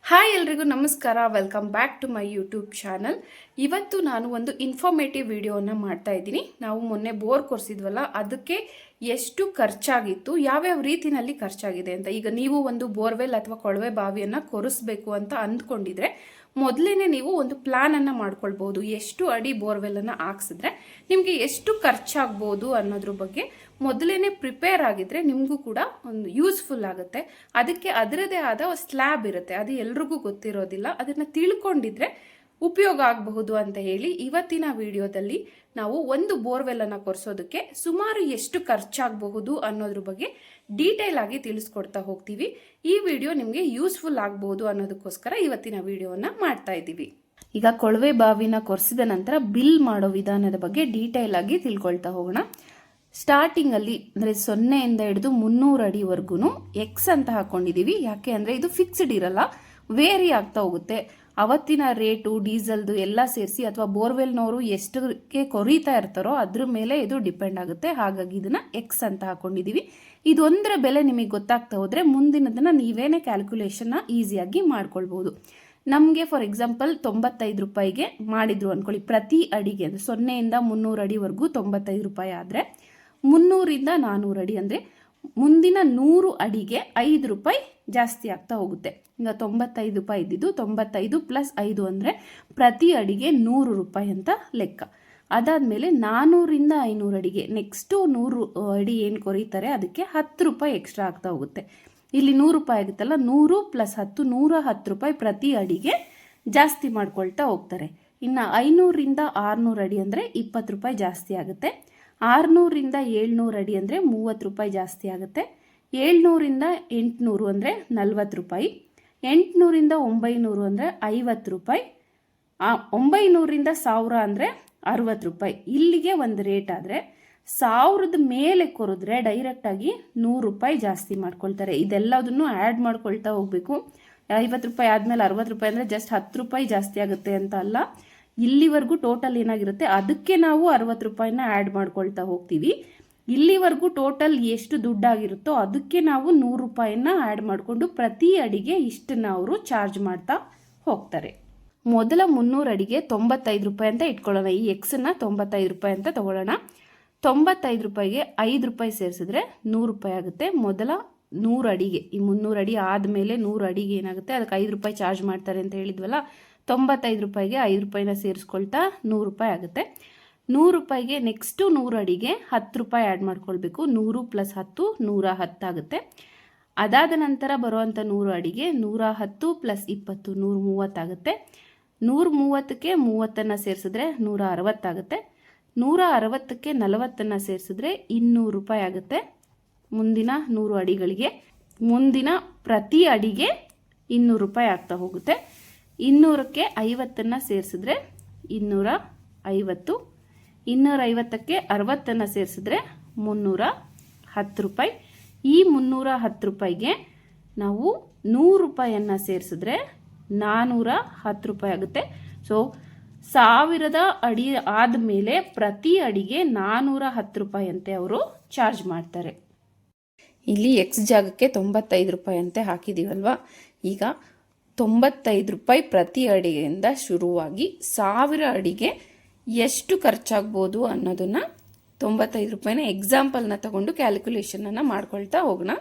Hi ಎಲ್ರಿಗೂ ನಮಸ್ಕಾರ. Welcome back to my YouTube channel. ಇವತ್ತು ನಾನು ಒಂದು ಇನ್ಫಾರ್ಮೇಟಿವ್ ವಿಡಿಯೋನ ಮಾಡ್ತಾ ಇದ್ದೀನಿ. ನಾವು ಮೊನ್ನೆ ಬೋರ್ ಕೊರೆಸಿದ್ವಲ್ಲ, ಅದಕ್ಕೆ ಎಷ್ಟು ಖರ್ಚಾಗಿತ್ತು, ಯಾವ್ಯಾವ ರೀತಿನಲ್ಲಿ ಖರ್ಚಾಗಿದೆ ಅಂತ. ಈಗ ನೀವು ಒಂದು ಬೋರ್ವೆಲ್ ಅಥವಾ ಕೊಳವೆ ಬಾವಿಯನ್ನು ಕೊರೆಸ್ಬೇಕು ಅಂತ ಅಂದ್ಕೊಂಡಿದ್ರೆ ಮೊದಲೇನೆ ನೀವು ಒಂದು ಪ್ಲಾನನ್ನು ಮಾಡ್ಕೊಳ್ಬೋದು. ಎಷ್ಟು ಅಡಿ ಬೋರ್ವೆಲ್ಲನ್ನು ಹಾಕ್ಸಿದ್ರೆ ನಿಮಗೆ ಎಷ್ಟು ಖರ್ಚಾಗ್ಬೋದು ಅನ್ನೋದ್ರ ಬಗ್ಗೆ ಮೊದಲೇನೆ ಪ್ರಿಪೇರ್ ಆಗಿದ್ರೆ ನಿಮಗೂ ಕೂಡ ಒಂದು ಯೂಸ್ಫುಲ್ ಆಗುತ್ತೆ. ಅದಕ್ಕೆ ಅದರದೇ ಆದ ಸ್ಲ್ಯಾಬ್ ಇರುತ್ತೆ, ಅದು ಎಲ್ರಿಗೂ ಗೊತ್ತಿರೋದಿಲ್ಲ. ಅದನ್ನು ತಿಳ್ಕೊಂಡಿದ್ರೆ ಉಪಯೋಗ ಆಗಬಹುದು ಅಂತ ಹೇಳಿ ಇವತ್ತಿನ ವಿಡಿಯೋದಲ್ಲಿ ನಾವು ಒಂದು ಬೋರ್ವೆಲ್ಲನ್ನು ಕೊರೆಸೋದಕ್ಕೆ ಸುಮಾರು ಎಷ್ಟು ಖರ್ಚಾಗಬಹುದು ಅನ್ನೋದ್ರ ಬಗ್ಗೆ ಡೀಟೇಲ್ ಆಗಿ ತಿಳಿಸ್ಕೊಡ್ತಾ ಹೋಗ್ತೀವಿ. ಈ ವಿಡಿಯೋ ನಿಮಗೆ ಯೂಸ್ಫುಲ್ ಆಗಬಹುದು ಅನ್ನೋದಕ್ಕೋಸ್ಕರ ಇವತ್ತಿನ ವಿಡಿಯೋನ ಮಾಡ್ತಾ ಇದ್ದೀವಿ. ಈಗ ಕೊಳವೆ ಬಾವಿನ ಕೊರೆಸಿದ ನಂತರ ಬಿಲ್ ಮಾಡೋ ವಿಧಾನದ ಬಗ್ಗೆ ಡೀಟೇಲ್ ಆಗಿ ತಿಳ್ಕೊಳ್ತಾ ಹೋಗೋಣ. ಸ್ಟಾರ್ಟಿಂಗ್ ಅಲ್ಲಿ ಅಂದ್ರೆ 0ಯಿಂದ ಹಿಡಿದು 300 ಅಡಿವರೆಗೂ ಎಕ್ಸ್ ಅಂತ ಹಾಕೊಂಡಿದೀವಿ. ಯಾಕೆ ಅಂದ್ರೆ ಇದು ಫಿಕ್ಸ್ಡ್ ಇರಲ್ಲ, ವೇರಿ ಆಗ್ತಾ ಹೋಗುತ್ತೆ. ಅವತ್ತಿನ ರೇಟು, ಡೀಸೆಲ್ದು ಎಲ್ಲ ಸೇರಿಸಿ ಅಥವಾ ಬೋರ್ವೆಲ್ನವರು ಎಷ್ಟಕ್ಕೆ ಕೊರೀತಾ ಇರ್ತಾರೋ ಅದ್ರ ಮೇಲೆ ಇದು ಡಿಪೆಂಡ್ ಆಗುತ್ತೆ. ಹಾಗಾಗಿ ಇದನ್ನ ಎಕ್ಸ್ ಅಂತ ಹಾಕೊಂಡಿದೀವಿ. ಇದೊಂದರ ಬೆಲೆ ನಿಮಗೆ ಗೊತ್ತಾಗ್ತಾ ಹೋದ್ರೆ ಮುಂದಿನದನ್ನ ನೀವೇನೇ ಕ್ಯಾಲ್ಕುಲೇಷನ್ ಈಸಿಯಾಗಿ ಮಾಡ್ಕೊಳ್ಬಹುದು. ನಮಗೆ ಫಾರ್ ಎಕ್ಸಾಂಪಲ್ 95 ರೂಪಾಯಿಗೆ ಮಾಡಿದ್ರು ಅನ್ಕೊಳ್ಳಿ ಪ್ರತಿ ಅಡಿಗೆ. 0ಯಿಂದ 300 ಅಡಿವರೆಗೂ 95 ರೂಪಾಯಿ ಆದ್ರೆ 300ರಿಂದ 400 ಅಡಿ ಅಂದ್ರೆ ಮುಂದಿನ 100 ಅಡಿಗೆ 5 ರೂಪಾಯಿ ಜಾಸ್ತಿ ಆಗ್ತಾ ಹೋಗುತ್ತೆ. ಈಗ 95 ರೂಪಾಯಿ ಇದ್ದಿದ್ದು 95 ಪ್ಲಸ್ 5 ಅಂದ್ರೆ ಪ್ರತಿ ಅಡಿಗೆ 100 ರೂಪಾಯಿ ಅಂತ ಲೆಕ್ಕ. ಅದಾದ್ಮೇಲೆ 400ರಿಂದ 500 ಅಡಿಗೆ ನೆಕ್ಸ್ಟ್ 100 ಅಡಿ ಏನು ಕೊರೀತಾರೆ ಅದಕ್ಕೆ 10 ರೂಪಾಯಿ ಎಕ್ಸ್ಟ್ರಾ ಆಗ್ತಾ ಹೋಗುತ್ತೆ. ಇಲ್ಲಿ 100 ರೂಪಾಯಿ ಆಗುತ್ತಲ್ಲ, 100 ಪ್ಲಸ್ 10 110 ರೂಪಾಯಿ ಪ್ರತಿ ಅಡಿಗೆ ಜಾಸ್ತಿ ಮಾಡ್ಕೊಳ್ತಾ ಹೋಗ್ತಾರೆ. ಇನ್ನು 500ರಿಂದ 600 ಅಡಿ ಅಂದ್ರೆ 20 ರೂಪಾಯಿ ಜಾಸ್ತಿ ಆಗುತ್ತೆ. 600ರಿಂದ 700 ಅಡಿ ಅಂದರೆ 30 ರೂಪಾಯಿ ಜಾಸ್ತಿ ಆಗುತ್ತೆ. 700ರಿಂದ 800 ಅಂದರೆ 40 ರೂಪಾಯಿ. 800ರಿಂದ 900 ಅಂದರೆ 50 ರೂಪಾಯಿ. 900ರಿಂದ 1000 ಅಂದರೆ 60 ರೂಪಾಯಿ. ಇಲ್ಲಿಗೆ ಒಂದು ರೇಟ್ ಆದರೆ 1000ದ ಮೇಲೆ ಕೊರಿದ್ರೆ ಡೈರೆಕ್ಟಾಗಿ 100 ರೂಪಾಯಿ ಜಾಸ್ತಿ ಮಾಡ್ಕೊಳ್ತಾರೆ. ಇದೆಲ್ಲದನ್ನು ಆ್ಯಡ್ ಮಾಡ್ಕೊಳ್ತಾ ಹೋಗಬೇಕು. 50 ರೂಪಾಯಿ ಆದಮೇಲೆ 60 ರೂಪಾಯಿ ಅಂದರೆ ಜಸ್ಟ್ 10 ರೂಪಾಯಿ ಜಾಸ್ತಿ ಆಗುತ್ತೆ ಅಂತ ಅಲ್ಲ. ಇಲ್ಲಿವರೆಗೂ ಟೋಟಲ್ ಏನಾಗಿರುತ್ತೆ ಅದಕ್ಕೆ ನಾವು 60 ರೂಪಾಯಿನ ಆ್ಯಡ್ ಮಾಡ್ಕೊಳ್ತಾ ಹೋಗ್ತೀವಿ. ಇಲ್ಲಿವರೆಗೂ ಟೋಟಲ್ ಎಷ್ಟು ದುಡ್ಡಾಗಿರುತ್ತೋ ಅದಕ್ಕೆ ನಾವು 100 ರೂಪಾಯಿನ ಆ್ಯಡ್ ಮಾಡಿಕೊಂಡು ಪ್ರತಿ ಅಡಿಗೆ ಇಷ್ಟನ್ನ ಅವರು ಚಾರ್ಜ್ ಮಾಡ್ತಾ ಹೋಗ್ತಾರೆ. ಮೊದಲ 300 ಅಡಿಗೆ 95 ರೂಪಾಯಿ ಅಂತ ಇಟ್ಕೊಳ್ಳೋಣ. ಈ ಎಕ್ಸನ್ನ 95 ರೂಪಾಯಿ ಅಂತ ತಗೊಳ್ಳೋಣ. 95 ರೂಪಾಯಿಗೆ 5 ರೂಪಾಯಿ ಸೇರಿಸಿದ್ರೆ 100 ರೂಪಾಯಿ ಆಗುತ್ತೆ. ಮೊದಲ 100 ಅಡಿಗೆ, ಈ 300 ಅಡಿ ಆದಮೇಲೆ 100 ಅಡಿಗೆ ಏನಾಗುತ್ತೆ ಅದಕ್ಕೆ 5 ರೂಪಾಯಿ ಚಾರ್ಜ್ ಮಾಡ್ತಾರೆ ಅಂತ ಹೇಳಿದ್ವಲ್ಲ. 95 ರೂಪಾಯಿಗೆ 5 ರೂಪಾಯಿನ ಸೇರಿಸ್ಕೊಳ್ತಾ 100 ರೂಪಾಯಿ ಆಗುತ್ತೆ. 100 ರೂಪಾಯಿಗೆ ನೆಕ್ಸ್ಟು 100 ಅಡಿಗೆ 10 ರೂಪಾಯಿ ಆ್ಯಡ್ ಮಾಡ್ಕೊಳ್ಬೇಕು. 100 ಪ್ಲಸ್ 10 110 ಆಗುತ್ತೆ. ಅದಾದ ನಂತರ ಬರುವಂಥ 100 ಅಡಿಗೆ 110 ಪ್ಲಸ್ 20 130 ಆಗುತ್ತೆ. 130ಕ್ಕೆ 30ನ್ನು ಸೇರಿಸಿದ್ರೆ 160 ಆಗುತ್ತೆ. 160ಕ್ಕೆ 40ನ್ನು ಸೇರಿಸಿದ್ರೆ 200 ರೂಪಾಯಿ ಆಗುತ್ತೆ. ಮುಂದಿನ 100 ಅಡಿಗಳಿಗೆ ಮುಂದಿನ ಪ್ರತಿ ಅಡಿಗೆ 200 ರೂಪಾಯಿ ಆಗ್ತಾ ಹೋಗುತ್ತೆ. 200ಕ್ಕೆ 50ನ್ನು ಸೇರಿಸಿದ್ರೆ 250. 250ಕ್ಕೆ 60ನ್ನು ಸೇರಿಸಿದ್ರೆ 310 ರೂಪಾಯಿ. ಈ 310 ರೂಪಾಯಿಗೆ ನಾವು 100 ರೂಪಾಯಿಯನ್ನು ಸೇರಿಸಿದ್ರೆ 410 ರೂಪಾಯಿ ಆಗುತ್ತೆ. ಸೊ 1000 ಅಡಿ ಆದಮೇಲೆ ಪ್ರತಿ ಅಡಿಗೆ 410 ರೂಪಾಯಿ ಅಂತೆ ಅವರು ಚಾರ್ಜ್ ಮಾಡ್ತಾರೆ. ಇಲ್ಲಿ ಎಕ್ಸ್ ಜಾಗಕ್ಕೆ 95 ರೂಪಾಯಿ ಅಂತೆ ಹಾಕಿದ್ದೀವಲ್ವಾ. ಈಗ 95 ರೂಪಾಯಿ ಪ್ರತಿ ಅಡಿಗೆಯಿಂದ ಶುರುವಾಗಿ 1000 ಅಡಿಗೆ ಎಷ್ಟು ಖರ್ಚಾಗ್ಬೋದು ಅನ್ನೋದನ್ನು 95 ರೂಪಾಯಿನ ಎಕ್ಸಾಂಪಲ್ನ ತಗೊಂಡು ಕ್ಯಾಲ್ಕುಲೇಷನನ್ನು ಮಾಡ್ಕೊಳ್ತಾ ಹೋಗೋಣ.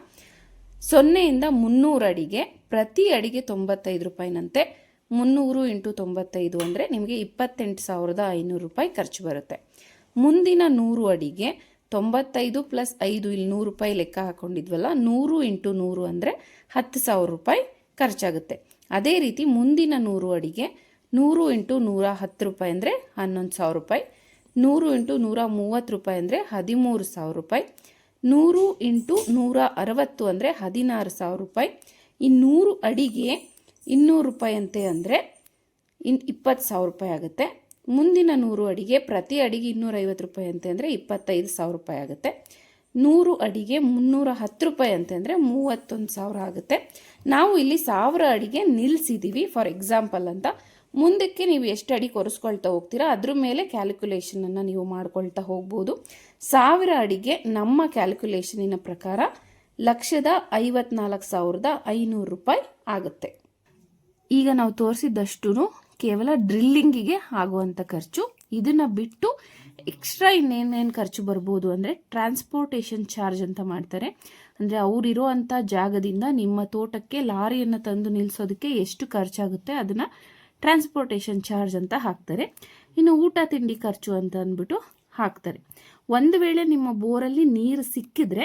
0ಯಿಂದ 300 ಅಡಿಗೆ ಪ್ರತಿ ಅಡಿಗೆ 95 ರೂಪಾಯಿನಂತೆ 300 ಇಂಟು 95 ಅಂದರೆ ನಿಮಗೆ 28,500 ರೂಪಾಯಿ ಖರ್ಚು ಬರುತ್ತೆ. ಮುಂದಿನ 100 ಅಡಿಗೆ 95 ಪ್ಲಸ್ 5 ಇಲ್ಲಿ 100 ರೂಪಾಯಿ ಲೆಕ್ಕ ಹಾಕೊಂಡಿದ್ವಲ್ಲ, 100 ಇಂಟು 100 ಅಂದರೆ 10,000 ರೂಪಾಯಿ ಖರ್ಚಾಗುತ್ತೆ. ಅದೇ ರೀತಿ ಮುಂದಿನ 100 ಅಡಿಗೆ 100 ಇಂಟು 110 ರೂಪಾಯಿ ಅಂದರೆ 11,000 ರೂಪಾಯಿ. 100 ಇಂಟು 130 ರೂಪಾಯಿ ಅಂದರೆ 13,000 ರೂಪಾಯಿ. 100 ಇಂಟು 160 ಅಂದರೆ 16,000 ರೂಪಾಯಿ. ಈ 100 ಅಡಿಗೆ 200 ರೂಪಾಯಿ ಅಂತೆ ಅಂದರೆ 20,000 ರೂಪಾಯಿ ಆಗುತ್ತೆ. ಮುಂದಿನ 100 ಅಡಿಗೆ ಪ್ರತಿ ಅಡಿಗೆ 250 ರೂಪಾಯಿ ಅಂತೆ ಅಂದರೆ 25,000 ರೂಪಾಯಿ ಆಗುತ್ತೆ. 100 ಅಡಿಗೆ 310 ರೂಪಾಯಿ ಅಂತಂದರೆ 31,000 ಆಗುತ್ತೆ. ನಾವು ಇಲ್ಲಿ 1000 ಅಡಿಗೆ ನಿಲ್ಲಿಸಿದ್ದೀವಿ ಫಾರ್ ಎಕ್ಸಾಂಪಲ್ ಅಂತ. ಮುಂದಕ್ಕೆ ನೀವು ಎಷ್ಟು ಅಡಿ ಕೊರೆಸ್ಕೊಳ್ತಾ ಹೋಗ್ತೀರಾ ಅದ್ರ ಮೇಲೆ ಕ್ಯಾಲ್ಕುಲೇಷನನ್ನು ನೀವು ಮಾಡ್ಕೊಳ್ತಾ ಹೋಗ್ಬೋದು. 1000 ಅಡಿಗೆ ನಮ್ಮ ಕ್ಯಾಲ್ಕುಲೇಷನಿನ ಪ್ರಕಾರ 1,54,500 ರೂಪಾಯಿ ಆಗುತ್ತೆ. ಈಗ ನಾವು ತೋರಿಸಿದಷ್ಟು ಕೇವಲ ಡ್ರಿಲ್ಲಿಂಗಿಗೆ ಆಗುವಂಥ ಖರ್ಚು. ಇದನ್ನು ಬಿಟ್ಟು ಎಕ್ಸ್ಟ್ರಾ ಇನ್ನೇನೇನು ಖರ್ಚು ಬರ್ಬೋದು ಅಂದರೆ ಟ್ರಾನ್ಸ್ಪೋರ್ಟೇಷನ್ ಚಾರ್ಜ್ ಅಂತ ಮಾಡ್ತಾರೆ. ಅಂದರೆ ಅವರಿರುವಂಥ ಜಾಗದಿಂದ ನಿಮ್ಮ ತೋಟಕ್ಕೆ ಲಾರಿಯನ್ನು ತಂದು ನಿಲ್ಲಿಸೋದಕ್ಕೆ ಎಷ್ಟು ಖರ್ಚಾಗುತ್ತೆ ಅದನ್ನು ಟ್ರಾನ್ಸ್ಪೋರ್ಟೇಷನ್ ಚಾರ್ಜ್ ಅಂತ ಹಾಕ್ತಾರೆ. ಇನ್ನು ಊಟ ತಿಂಡಿ ಖರ್ಚು ಅಂತ ಅಂದ್ಬಿಟ್ಟು ಹಾಕ್ತಾರೆ. ಒಂದು ವೇಳೆ ನಿಮ್ಮ ಬೋರಲ್ಲಿ ನೀರು ಸಿಕ್ಕಿದ್ರೆ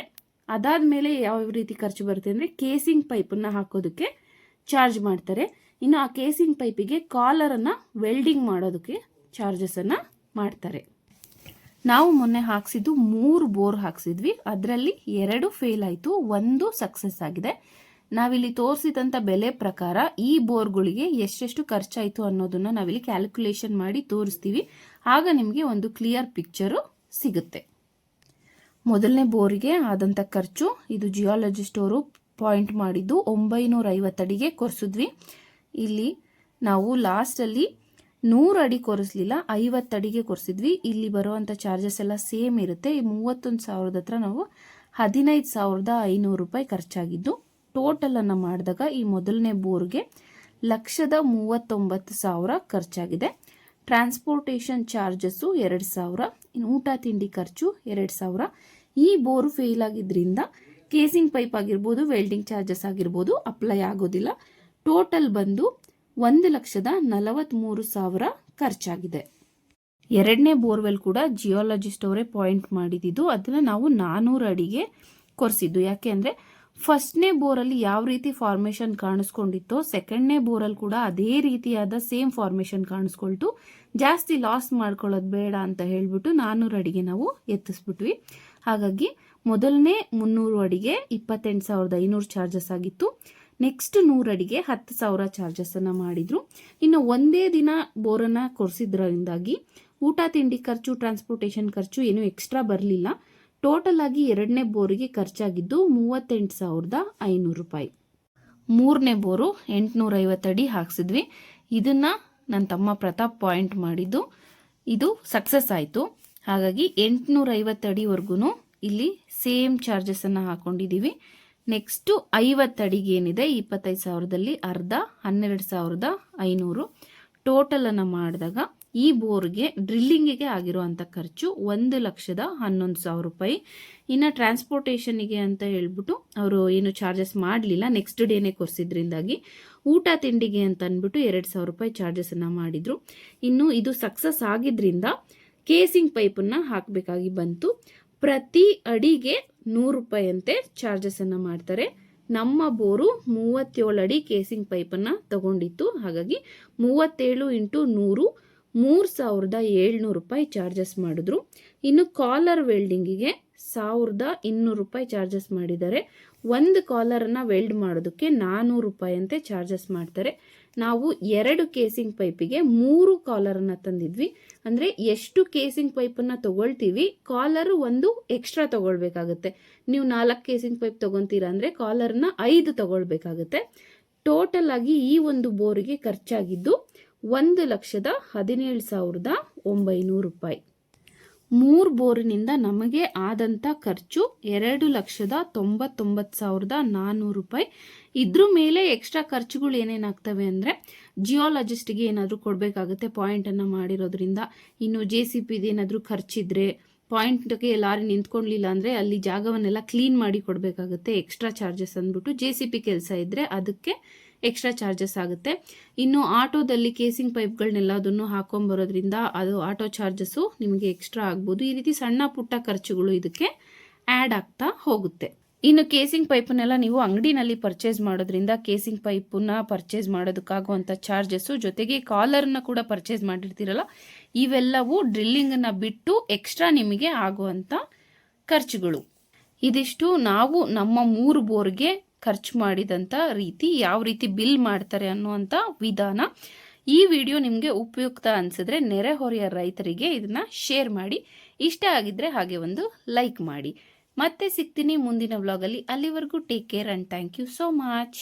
ಅದಾದಮೇಲೆ ಯಾವ ರೀತಿ ಖರ್ಚು ಬರುತ್ತೆ ಅಂದರೆ ಕೇಸಿಂಗ್ ಪೈಪನ್ನು ಹಾಕೋದಕ್ಕೆ ಚಾರ್ಜ್ ಮಾಡ್ತಾರೆ. ಇನ್ನು ಆ ಕೇಸಿಂಗ್ ಪೈಪಿಗೆ ಕಾಲರನ್ನು ವೆಲ್ಡಿಂಗ್ ಮಾಡೋದಕ್ಕೆ ಚಾರ್ಜಸನ್ನು ಮಾಡ್ತಾರೆ. ನಾವು ಮೊನ್ನೆ ಹಾಕ್ಸಿದ್ದು 3 ಬೋರ್ ಹಾಕ್ಸಿದ್ವಿ. ಅದರಲ್ಲಿ 2 ಫೇಲ್ ಆಯಿತು, 1 ಸಕ್ಸಸ್ ಆಗಿದೆ. ನಾವಿಲ್ಲಿ ತೋರಿಸಿದಂಥ ಬೆಲೆ ಪ್ರಕಾರ ಈ ಬೋರ್ಗಳಿಗೆ ಎಷ್ಟೆಷ್ಟು ಖರ್ಚಾಯಿತು ಅನ್ನೋದನ್ನು ನಾವಿಲ್ಲಿ ಕ್ಯಾಲ್ಕುಲೇಷನ್ ಮಾಡಿ ತೋರಿಸ್ತೀವಿ. ಆಗ ನಿಮಗೆ ಒಂದು ಕ್ಲಿಯರ್ ಪಿಕ್ಚರು ಸಿಗುತ್ತೆ. ಮೊದಲನೇ ಬೋರಿಗೆ ಆದಂಥ ಖರ್ಚು ಇದು ಜಿಯಾಲಜಿಸ್ಟ್ ಅವರು ಪಾಯಿಂಟ್ ಮಾಡಿದ್ದು 950 ಅಡಿಗೆ ಕೊರೆಸಿದ್ವಿ. ಇಲ್ಲಿ ನಾವು ಲಾಸ್ಟಲ್ಲಿ 100 ಅಡಿ ಕೊರೆಸಲಿಲ್ಲ, 50 ಅಡಿಗೆ ಕೊರೆಸಿದ್ವಿ. ಇಲ್ಲಿ ಬರುವಂಥ ಚಾರ್ಜಸ್ ಎಲ್ಲ ಸೇಮ್ ಇರುತ್ತೆ. 31,000 ಹತ್ರ ನಾವು 15,500 ರೂಪಾಯಿ ಖರ್ಚಾಗಿದ್ದು. ಟೋಟಲನ್ನು ಮಾಡಿದಾಗ ಈ ಮೊದಲನೇ ಬೋರ್ಗೆ 1,39,000 ಖರ್ಚಾಗಿದೆ. ಟ್ರಾನ್ಸ್ಪೋರ್ಟೇಷನ್ ಚಾರ್ಜಸ್ಸು 2,000, ಇನ್ನು ಊಟ ತಿಂಡಿ ಖರ್ಚು 2,000. ಈ ಬೋರು ಫೇಲ್ ಆಗಿದ್ದರಿಂದ ಕೇಸಿಂಗ್ ಪೈಪ್ ಆಗಿರ್ಬೋದು, ವೆಲ್ಡಿಂಗ್ ಚಾರ್ಜಸ್ ಆಗಿರ್ಬೋದು ಅಪ್ಲೈ ಆಗೋದಿಲ್ಲ. ಟೋಟಲ್ ಬಂದು 1,43,000 ಖರ್ಚಾಗಿದೆ. ಎರಡನೇ ಬೋರ್ವೆಲ್ ಕೂಡ ಜಿಯಾಲಜಿಸ್ಟ್ ಅವರೇ ಪಾಯಿಂಟ್ ಮಾಡಿದ್ದು. ಅದನ್ನು ನಾವು 400 ಅಡಿಗೆ ಕೊರೆಸಿದ್ದು. ಯಾಕೆ ಅಂದರೆ ಫಸ್ಟ್ನೇ ಬೋರಲ್ಲಿ ಯಾವ ರೀತಿ ಫಾರ್ಮೇಷನ್ ಕಾಣಿಸ್ಕೊಂಡಿತ್ತೋ ಸೆಕೆಂಡ್ನೇ ಬೋರಲ್ಲಿ ಕೂಡ ಅದೇ ರೀತಿಯಾದ ಸೇಮ್ ಫಾರ್ಮೇಷನ್ ಕಾಣಿಸ್ಕೊಳ್ತು. ಜಾಸ್ತಿ ಲಾಸ್ ಮಾಡ್ಕೊಳ್ಳೋದು ಬೇಡ ಅಂತ ಹೇಳಿಬಿಟ್ಟು 400 ಅಡಿಗೆ ನಾವು ಎತ್ತಿಸ್ಬಿಟ್ವಿ. ಹಾಗಾಗಿ ಮೊದಲನೇ 300 ಅಡಿಗೆ 28,500 ಚಾರ್ಜಸ್ ಆಗಿತ್ತು. ನೆಕ್ಸ್ಟ್ 100 ಅಡಿಗೆ 10,000 ಚಾರ್ಜಸನ್ನು ಮಾಡಿದರು. ಇನ್ನು ಒಂದೇ ದಿನ ಬೋರನ್ನು ಕೊರೆಸಿದ್ರಿಂದಾಗಿ ಊಟ ತಿಂಡಿ ಖರ್ಚು, ಟ್ರಾನ್ಸ್ಪೋರ್ಟೇಷನ್ ಖರ್ಚು ಏನೂ ಎಕ್ಸ್ಟ್ರಾ ಬರಲಿಲ್ಲ. ಟೋಟಲ್ ಆಗಿ ಎರಡನೇ ಬೋರಿಗೆ ಖರ್ಚಾಗಿದ್ದು 38,500 ರೂಪಾಯಿ. ಮೂರನೇ ಬೋರು 850 ಅಡಿ ಹಾಕ್ಸಿದ್ವಿ. ಇದನ್ನು ನನ್ನ ತಮ್ಮ ಪ್ರತಾಪ್ ಪಾಯಿಂಟ್ ಮಾಡಿದ್ದು. ಇದು ಸಕ್ಸಸ್ ಆಯಿತು. ಹಾಗಾಗಿ 850 ಅಡಿವರೆಗೂ ಇಲ್ಲಿ ಸೇಮ್ ಚಾರ್ಜಸನ್ನು ಹಾಕ್ಕೊಂಡಿದ್ದೀವಿ. ನೆಕ್ಸ್ಟು 50 ಅಡಿಗೆ ಏನಿದೆ 25,000ದಲ್ಲಿ ಅರ್ಧ 12,500. ಟೋಟಲನ್ನು ಮಾಡಿದಾಗ ಈ ಬೋರ್ಗೆ ಡ್ರಿಲ್ಲಿಂಗಿಗೆ ಆಗಿರುವಂಥ ಖರ್ಚು 1,11,000 ರೂಪಾಯಿ. ಇನ್ನು ಟ್ರಾನ್ಸ್ಪೋರ್ಟೇಷನಿಗೆ ಅಂತ ಹೇಳ್ಬಿಟ್ಟು ಅವರು ಏನು ಚಾರ್ಜಸ್ ಮಾಡಲಿಲ್ಲ, ನೆಕ್ಸ್ಟ್ ಡೇನೇ ಕೊರೆಸಿದ್ರಿಂದಾಗಿ. ಊಟ ತಿಂಡಿಗೆ ಅಂತ ಅಂದ್ಬಿಟ್ಟು 2,000 ರೂಪಾಯಿ ಚಾರ್ಜಸನ್ನು ಮಾಡಿದರು. ಇನ್ನು ಇದು ಸಕ್ಸಸ್ ಆಗಿದ್ದರಿಂದ ಕೇಸಿಂಗ್ ಪೈಪನ್ನು ಹಾಕಬೇಕಾಗಿ ಬಂತು. ಪ್ರತಿ ಅಡಿಗೆ 100 ರೂಪಾಯಿ ಅಂತೆ ಚಾರ್ಜಸನ್ನು ಮಾಡ್ತಾರೆ. ನಮ್ಮ ಬೋರು 37 ಅಡಿ ಕೇಸಿಂಗ್ ಪೈಪನ್ನು ತಗೊಂಡಿತ್ತು. ಹಾಗಾಗಿ 37 × 100 3,700 ರೂಪಾಯಿ ಚಾರ್ಜಸ್ ಮಾಡಿದ್ರು. ಇನ್ನು ಕಾಲರ್ ವೆಲ್ಡಿಂಗಿಗೆ 1,200 ರೂಪಾಯಿ ಚಾರ್ಜಸ್ ಮಾಡಿದ್ದಾರೆ. ಒಂದು ಕಾಲರನ್ನು ವೆಲ್ಡ್ ಮಾಡೋದಕ್ಕೆ 400 ರೂಪಾಯಿ ಅಂತೆ ಚಾರ್ಜಸ್ ಮಾಡ್ತಾರೆ. ನಾವು 2 ಕೇಸಿಂಗ್ ಪೈಪಿಗೆ 3 ಕಾಲರನ್ನು ತಂದಿದ್ವಿ. ಅಂದರೆ ಎಷ್ಟು ಕೇಸಿಂಗ್ ಪೈಪನ್ನು ತಗೊಳ್ತೀವಿ ಕಾಲರು ಒಂದು ಎಕ್ಸ್ಟ್ರಾ ತಗೊಳ್ಬೇಕಾಗುತ್ತೆ. ನೀವು 4 ಕೇಸಿಂಗ್ ಪೈಪ್ ತಗೊತೀರಾ ಅಂದರೆ ಕಾಲರ್ನ 5 ತಗೊಳ್ಬೇಕಾಗುತ್ತೆ. ಟೋಟಲ್ ಆಗಿ ಈ ಒಂದು ಬೋರಿಗೆ ಖರ್ಚಾಗಿದ್ದು 1,17,900 ರೂಪಾಯಿ. 3 ಬೋರಿನಿಂದ ನಮಗೆ ಆದಂಥ ಖರ್ಚು 2,99,400 ರೂಪಾಯಿ. ಇದ್ರ ಮೇಲೆ ಎಕ್ಸ್ಟ್ರಾ ಖರ್ಚುಗಳು ಏನೇನಾಗ್ತವೆ ಅಂದರೆ ಜಿಯಾಲಜಿಸ್ಟ್ಗೆ ಏನಾದರೂ ಕೊಡಬೇಕಾಗುತ್ತೆ ಪಾಯಿಂಟನ್ನು ಮಾಡಿರೋದ್ರಿಂದ. ಇನ್ನು JCPದು ಏನಾದರೂ ಖರ್ಚಿದ್ರೆ, ಪಾಯಿಂಟ್ಗೆ ಲಾರಿ ನಿಂತ್ಕೊಳ್ಳಲಿಲ್ಲ ಅಂದರೆ ಅಲ್ಲಿ ಜಾಗವನ್ನೆಲ್ಲ ಕ್ಲೀನ್ ಮಾಡಿ ಕೊಡಬೇಕಾಗುತ್ತೆ. ಎಕ್ಸ್ಟ್ರಾ ಚಾರ್ಜಸ್ ಅಂದ್ಬಿಟ್ಟು JCP ಕೆಲಸ ಇದ್ದರೆ ಅದಕ್ಕೆ ಎಕ್ಸ್ಟ್ರಾ ಚಾರ್ಜಸ್ ಆಗುತ್ತೆ. ಇನ್ನು ಆಟೋದಲ್ಲಿ ಕೇಸಿಂಗ್ ಪೈಪ್ಗಳನ್ನೆಲ್ಲದನ್ನು ಹಾಕೊಂಬರೋದ್ರಿಂದ ಅದು ಆಟೋ ಚಾರ್ಜಸ್ಸು ನಿಮಗೆ ಎಕ್ಸ್ಟ್ರಾ ಆಗ್ಬೋದು. ಈ ರೀತಿ ಸಣ್ಣ ಪುಟ್ಟ ಖರ್ಚುಗಳು ಇದಕ್ಕೆ ಆ್ಯಡ್ ಆಗ್ತಾ ಹೋಗುತ್ತೆ. ಇನ್ನು ಕೇಸಿಂಗ್ ಪೈಪನ್ನೆಲ್ಲ ನೀವು ಅಂಗಡಿನಲ್ಲಿ ಪರ್ಚೇಸ್ ಮಾಡೋದ್ರಿಂದ ಕೇಸಿಂಗ್ ಪೈಪನ್ನ ಪರ್ಚೇಸ್ ಮಾಡೋದಕ್ಕಾಗುವಂಥ ಚಾರ್ಜಸ್ಸು, ಜೊತೆಗೆ ಕಾಲರ್ನ ಕೂಡ ಪರ್ಚೇಸ್ ಮಾಡಿರ್ತೀರಲ್ಲ, ಇವೆಲ್ಲವೂ ಡ್ರಿಲ್ಲಿಂಗನ್ನು ಬಿಟ್ಟು ಎಕ್ಸ್ಟ್ರಾ ನಿಮಗೆ ಆಗುವಂಥ ಖರ್ಚುಗಳು. ಇದಿಷ್ಟು ನಾವು ನಮ್ಮ 3 ಬೋರ್ಗೆ ಖರ್ಚು ಮಾಡಿದಂಥ ರೀತಿ, ಯಾವ ರೀತಿ ಬಿಲ್ ಮಾಡ್ತಾರೆ ಅನ್ನುವಂಥ ವಿಧಾನ. ಈ ವಿಡಿಯೋ ನಿಮಗೆ ಉಪಯುಕ್ತ ಅನಿಸಿದ್ರೆ ನೆರೆಹೊರೆಯ ರೈತರಿಗೆ ಇದನ್ನು ಶೇರ್ ಮಾಡಿ. ಇಷ್ಟ ಆಗಿದ್ರೆ ಹಾಗೆ ಒಂದು ಲೈಕ್ ಮಾಡಿ. ಮತ್ತೆ ಸಿಗ್ತೀನಿ ಮುಂದಿನ ವ್ಲಾಗಲ್ಲಿ. ಅಲ್ಲಿವರೆಗೂ take care and thank you so much.